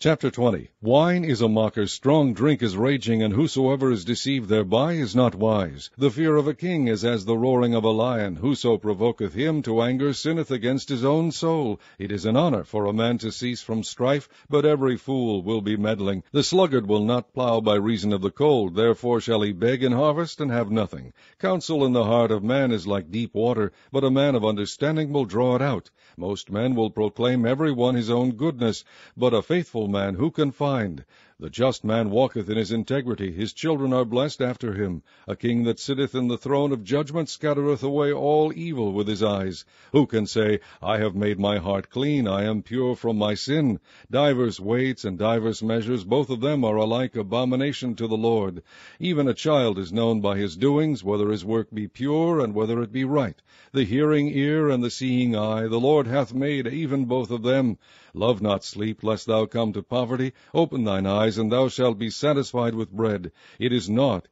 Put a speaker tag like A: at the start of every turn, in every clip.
A: Chapter 20. Wine is a mocker, strong drink is raging, and whosoever is deceived thereby is not wise. The fear of a king is as the roaring of a lion. Whoso provoketh him to anger sinneth against his own soul. It is an honor for a man to cease from strife, but every fool will be meddling. The sluggard will not plow by reason of the cold, therefore shall he beg in harvest and have nothing. Counsel in the heart of man is like deep water, but a man of understanding will draw it out. Most men will proclaim every one his own goodness, but a faithful man who can find? The just man walketh in his integrity, his children are blessed after him. A king that sitteth in the throne of judgment scattereth away all evil with his eyes. Who can say, I have made my heart clean, I am pure from my sin? Divers weights and divers measures, both of them are alike abomination to the Lord. Even a child is known by his doings, whether his work be pure, and whether it be right. The hearing ear and the seeing eye, the Lord hath made even both of them. Love not sleep, lest thou come to poverty. Open thine eyes, and thou shalt be satisfied with bread. It is not,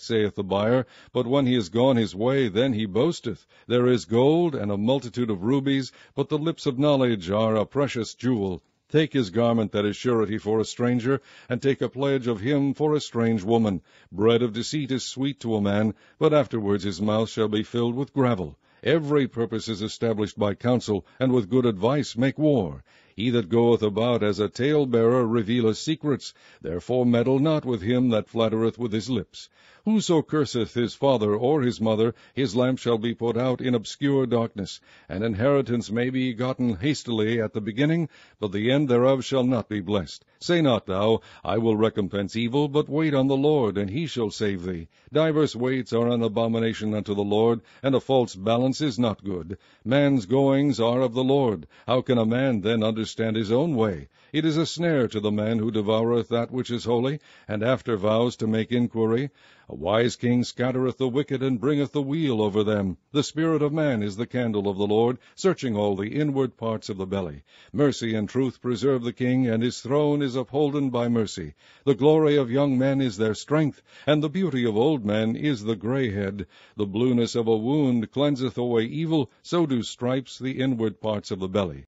A: saith the buyer, but when he is gone his way, then he boasteth. There is gold and a multitude of rubies, but the lips of knowledge are a precious jewel. Take his garment that is surety for a stranger, and take a pledge of him for a strange woman. Bread of deceit is sweet to a man, but afterwards his mouth shall be filled with gravel. Every purpose is established by counsel, and with good advice make war. He that goeth about as a talebearer revealeth secrets. Therefore meddle not with him that flattereth with his lips. Whoso curseth his father or his mother, his lamp shall be put out in obscure darkness. An inheritance may be gotten hastily at the beginning, but the end thereof shall not be blessed. Say not thou, I will recompense evil, but wait on the Lord, and he shall save thee. Divers weights are an abomination unto the Lord, and a false balance is not good. Man's goings are of the Lord. How can a man then understand his own way? It is a snare to the man who devoureth that which is holy, and after vows to make inquiry. A wise king scattereth the wicked, and bringeth the weal over them. The spirit of man is the candle of the Lord, searching all the inward parts of the belly. Mercy and truth preserve the king, and his throne is upholden by mercy. The glory of young men is their strength, and the beauty of old men is the grey head. The blueness of a wound cleanseth away evil, so do stripes the inward parts of the belly.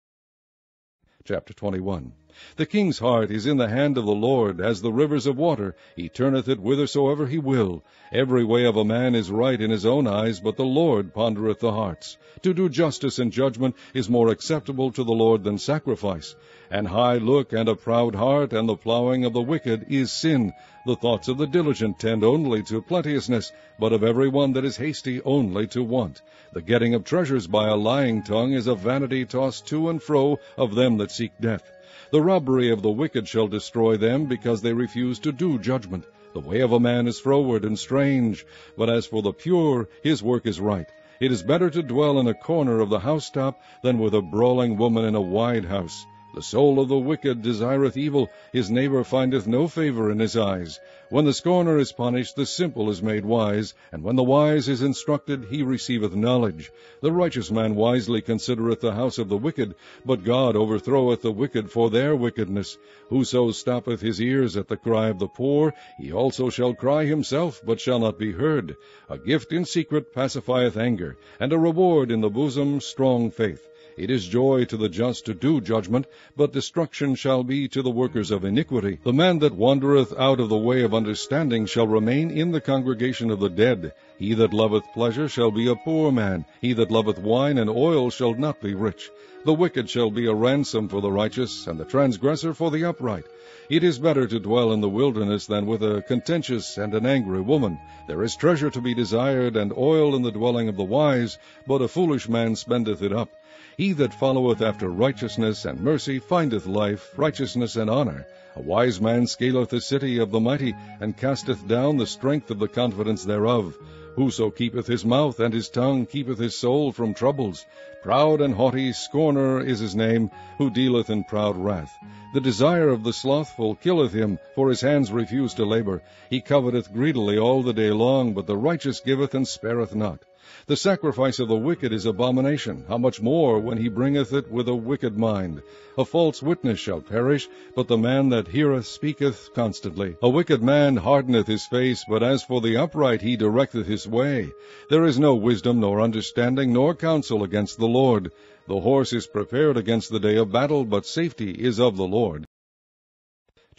A: Chapter 21. The king's heart is in the hand of the Lord, as the rivers of water. He turneth it whithersoever he will. Every way of a man is right in his own eyes, but the Lord pondereth the hearts. To do justice and judgment is more acceptable to the Lord than sacrifice. An high look and a proud heart, and the plowing of the wicked is sin. The thoughts of the diligent tend only to plenteousness, but of every one that is hasty only to want. The getting of treasures by a lying tongue is a vanity tossed to and fro of them that seek death. The robbery of the wicked shall destroy them, because they refuse to do judgment. The way of a man is froward and strange, but as for the pure, his work is right. It is better to dwell in a corner of the housetop than with a brawling woman in a wide house. The soul of the wicked desireth evil, his neighbor findeth no favor in his eyes. When the scorner is punished, the simple is made wise, and when the wise is instructed, he receiveth knowledge. The righteous man wisely considereth the house of the wicked, but God overthroweth the wicked for their wickedness. Whoso stoppeth his ears at the cry of the poor, he also shall cry himself, but shall not be heard. A gift in secret pacifieth anger, and a reward in the bosom strong faith. It is joy to the just to do judgment, but destruction shall be to the workers of iniquity. The man that wandereth out of the way of understanding shall remain in the congregation of the dead. He that loveth pleasure shall be a poor man. He that loveth wine and oil shall not be rich. The wicked shall be a ransom for the righteous, and the transgressor for the upright. It is better to dwell in the wilderness than with a contentious and an angry woman. There is treasure to be desired, and oil in the dwelling of the wise, but a foolish man spendeth it up. He that followeth after righteousness and mercy findeth life, righteousness, and honor. A wise man scaleth the city of the mighty, and casteth down the strength of the confidence thereof. Whoso keepeth his mouth and his tongue keepeth his soul from troubles. Proud and haughty scorner is his name, who dealeth in proud wrath. The desire of the slothful killeth him, for his hands refuse to labor. He coveteth greedily all the day long, but the righteous giveth and spareth not. The sacrifice of the wicked is abomination, how much more when he bringeth it with a wicked mind. A false witness shall perish, but the man that heareth speaketh constantly. A wicked man hardeneth his face, but as for the upright he directeth his way. There is no wisdom, nor understanding, nor counsel against the Lord. The horse is prepared against the day of battle, but safety is of the Lord.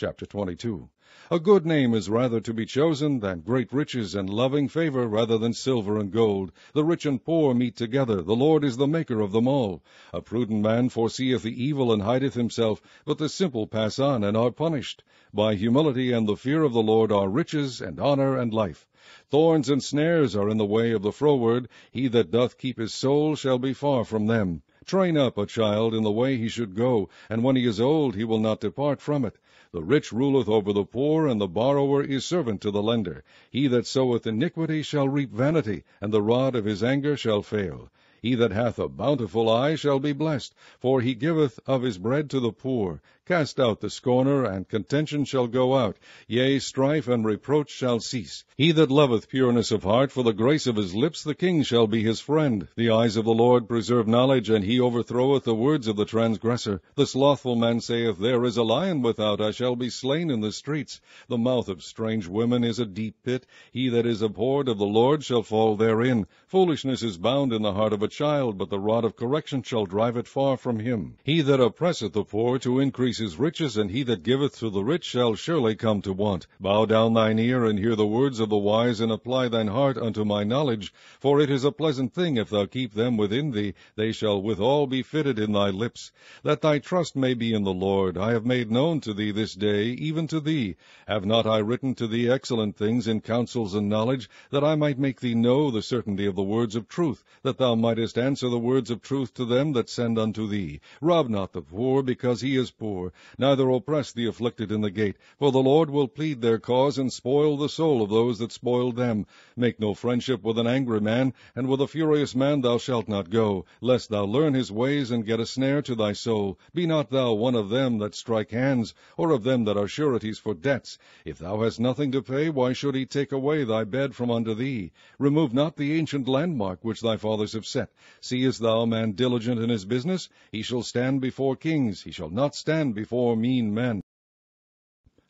A: Chapter 22. A good name is rather to be chosen than great riches, and loving favor rather than silver and gold. The rich and poor meet together. The Lord is the maker of them all. A prudent man foreseeth the evil and hideth himself, but the simple pass on and are punished. By humility and the fear of the Lord are riches and honor and life. Thorns and snares are in the way of the froward. He that doth keep his soul shall be far from them. Train up a child in the way he should go, and when he is old he will not depart from it. The rich ruleth over the poor, and the borrower is servant to the lender. He that soweth iniquity shall reap vanity, and the rod of his anger shall fail. He that hath a bountiful eye shall be blessed, for he giveth of his bread to the poor. Cast out the scorner, and contention shall go out. Yea, strife and reproach shall cease. He that loveth pureness of heart, for the grace of his lips the king shall be his friend. The eyes of the Lord preserve knowledge, and he overthroweth the words of the transgressor. The slothful man saith, There is a lion without, I shall be slain in the streets. The mouth of strange women is a deep pit. He that is abhorred of the Lord shall fall therein. Foolishness is bound in the heart of a child, but the rod of correction shall drive it far from him. He that oppresseth the poor to increase his riches, and he that giveth to the rich shall surely come to want. Bow down thine ear, and hear the words of the wise, and apply thine heart unto my knowledge. For it is a pleasant thing if thou keep them within thee, they shall withal be fitted in thy lips. That thy trust may be in the Lord, I have made known to thee this day, even to thee. Have not I written to thee excellent things in counsels and knowledge, that I might make thee know the certainty of the words of truth, that thou mightest answer the words of truth to them that send unto thee? Rob not the poor, because he is poor, neither oppress the afflicted in the gate, for the Lord will plead their cause, and spoil the soul of those that spoiled them. Make no friendship with an angry man, and with a furious man thou shalt not go, lest thou learn his ways, and get a snare to thy soul. Be not thou one of them that strike hands, or of them that are sureties for debts. If thou hast nothing to pay, why should he take away thy bed from under thee? Remove not the ancient landmark which thy fathers have set. Seest thou a man diligent in his business? He shall stand before kings, he shall not stand before mean men.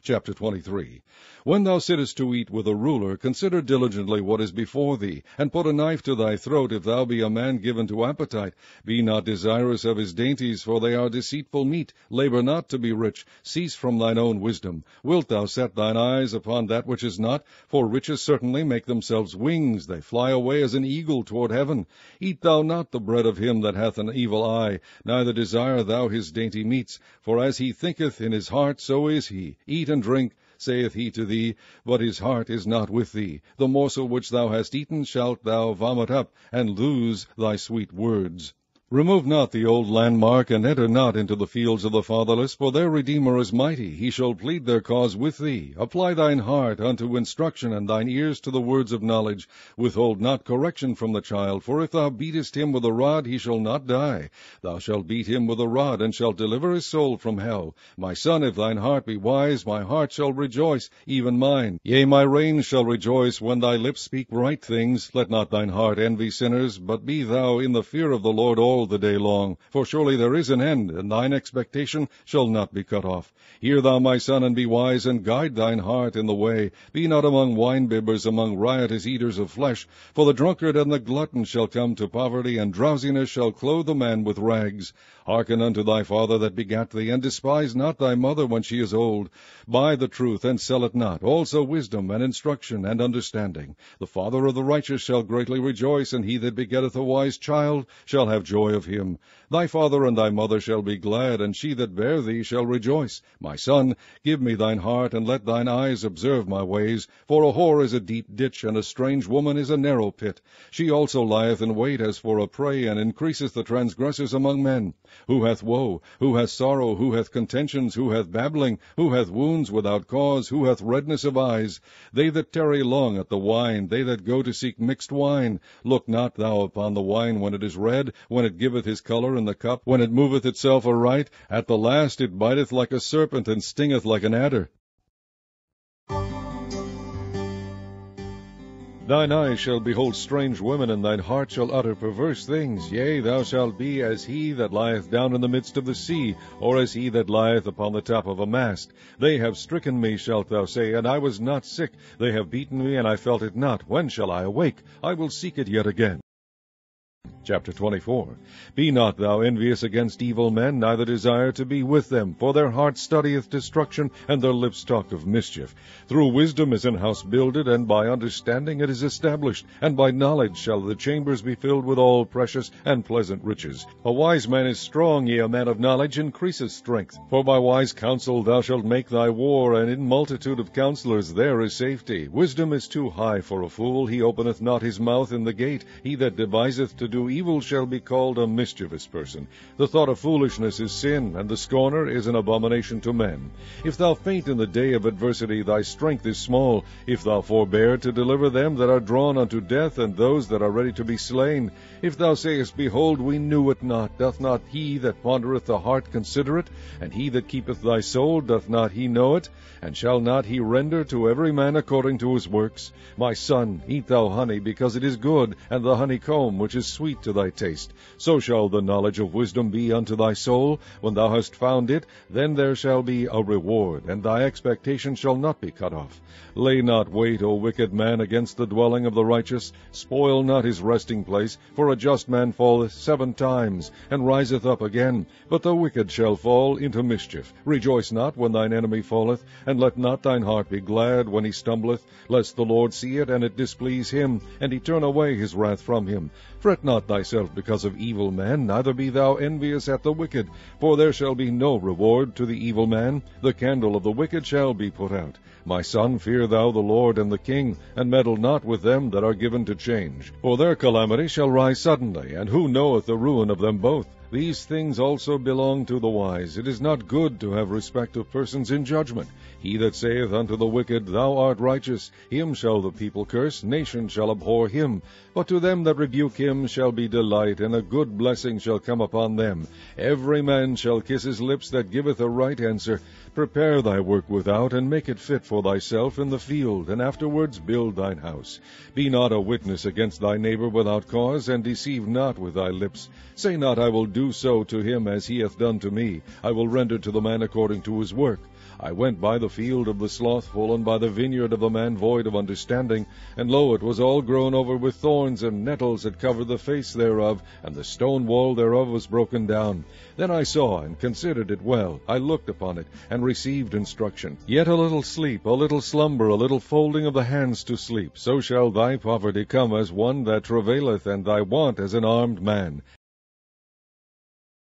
A: Chapter 23. When thou sittest to eat with a ruler, consider diligently what is before thee, and put a knife to thy throat, if thou be a man given to appetite. Be not desirous of his dainties, for they are deceitful meat. Labor not to be rich. Cease from thine own wisdom. Wilt thou set thine eyes upon that which is not? For riches certainly make themselves wings. They fly away as an eagle toward heaven. Eat thou not the bread of him that hath an evil eye, neither desire thou his dainty meats. For as he thinketh in his heart, so is he. Eat and drink, saith he to thee, but his heart is not with thee. The morsel which thou hast eaten shalt thou vomit up, and lose thy sweet words. Remove not the old landmark, and enter not into the fields of the fatherless, for their Redeemer is mighty. He shall plead their cause with thee. Apply thine heart unto instruction, and thine ears to the words of knowledge. Withhold not correction from the child, for if thou beatest him with a rod, he shall not die. Thou shalt beat him with a rod, and shalt deliver his soul from hell. My son, if thine heart be wise, my heart shall rejoice, even mine. Yea, my reins shall rejoice when thy lips speak right things. Let not thine heart envy sinners, but be thou in the fear of the Lord all the day long. For surely there is an end, and thine expectation shall not be cut off. Hear thou, my son, and be wise, and guide thine heart in the way. Be not among winebibbers, among riotous eaters of flesh. For the drunkard and the glutton shall come to poverty, and drowsiness shall clothe the man with rags. Hearken unto thy father that begat thee, and despise not thy mother when she is old. Buy the truth, and sell it not, also wisdom, and instruction, and understanding. The father of the righteous shall greatly rejoice, and he that begetteth a wise child shall have joy of him. Thy father and thy mother shall be glad, and she that bare thee shall rejoice. My son, give me thine heart, and let thine eyes observe my ways. For a whore is a deep ditch, and a strange woman is a narrow pit. She also lieth in wait as for a prey, and increaseth the transgressors among men. Who hath woe? Who hath sorrow? Who hath contentions? Who hath babbling? Who hath wounds without cause? Who hath redness of eyes? They that tarry long at the wine, they that go to seek mixed wine. Look not thou upon the wine when it is red, when it giveth his color in the cup, when it moveth itself aright. At the last it biteth like a serpent, and stingeth like an adder. Thine eyes shall behold strange women, and thine heart shall utter perverse things. Yea, thou shalt be as he that lieth down in the midst of the sea, or as he that lieth upon the top of a mast. They have stricken me, shalt thou say, and I was not sick. They have beaten me, and I felt it not. When shall I awake? I will seek it yet again. Chapter 24. Be not thou envious against evil men, neither desire to be with them, for their heart studieth destruction, and their lips talk of mischief. Through wisdom is an house builded, and by understanding it is established, and by knowledge shall the chambers be filled with all precious and pleasant riches. A wise man is strong, yea, a man of knowledge increaseth strength. For by wise counsel thou shalt make thy war, and in multitude of counselors there is safety. Wisdom is too high for a fool, he openeth not his mouth in the gate. He that deviseth to do evil shall be called a mischievous person. The thought of foolishness is sin, and the scorner is an abomination to men. If thou faint in the day of adversity, thy strength is small. If thou forbear to deliver them that are drawn unto death, and those that are ready to be slain. If thou sayest, Behold, we knew it not, doth not he that pondereth the heart consider it? And he that keepeth thy soul, doth not he know it? And shall not he render to every man according to his works? My son, eat thou honey, because it is good, and the honeycomb, which is sweet to thy taste. So shall the knowledge of wisdom be unto thy soul. When thou hast found it, then there shall be a reward, and thy expectation shall not be cut off. Lay not wait, O wicked man, against the dwelling of the righteous. Spoil not his resting place, for a just man falleth 7 times, and riseth up again. But the wicked shall fall into mischief. Rejoice not when thine enemy falleth, and let not thine heart be glad when he stumbleth, lest the Lord see it, and it displease him, and he turn away his wrath from him. Fret not thyself because of evil men, neither be thou envious at the wicked, for there shall be no reward to the evil man. The candle of the wicked shall be put out. My son, fear thou the Lord and the king, and meddle not with them that are given to change. For their calamity shall rise suddenly, and who knoweth the ruin of them both? These things also belong to the wise. It is not good to have respect of persons in judgment. He that saith unto the wicked, Thou art righteous, him shall the people curse, nations shall abhor him. But to them that rebuke him shall be delight, and a good blessing shall come upon them. Every man shall kiss his lips that giveth a right answer. Prepare thy work without, and make it fit for thyself in the field, and afterwards build thine house. Be not a witness against thy neighbor without cause, and deceive not with thy lips. Say not, I will do so to him as he hath done to me. I will render to the man according to his work. I went by the field of the slothful, and by the vineyard of the man void of understanding. And lo, it was all grown over with thorns, and nettles had covered the face thereof, and the stone wall thereof was broken down. Then I saw, and considered it well. I looked upon it, and received instruction. Yet a little sleep, a little slumber, a little folding of the hands to sleep. So shall thy poverty come as one that travaileth, and thy want as an armed man.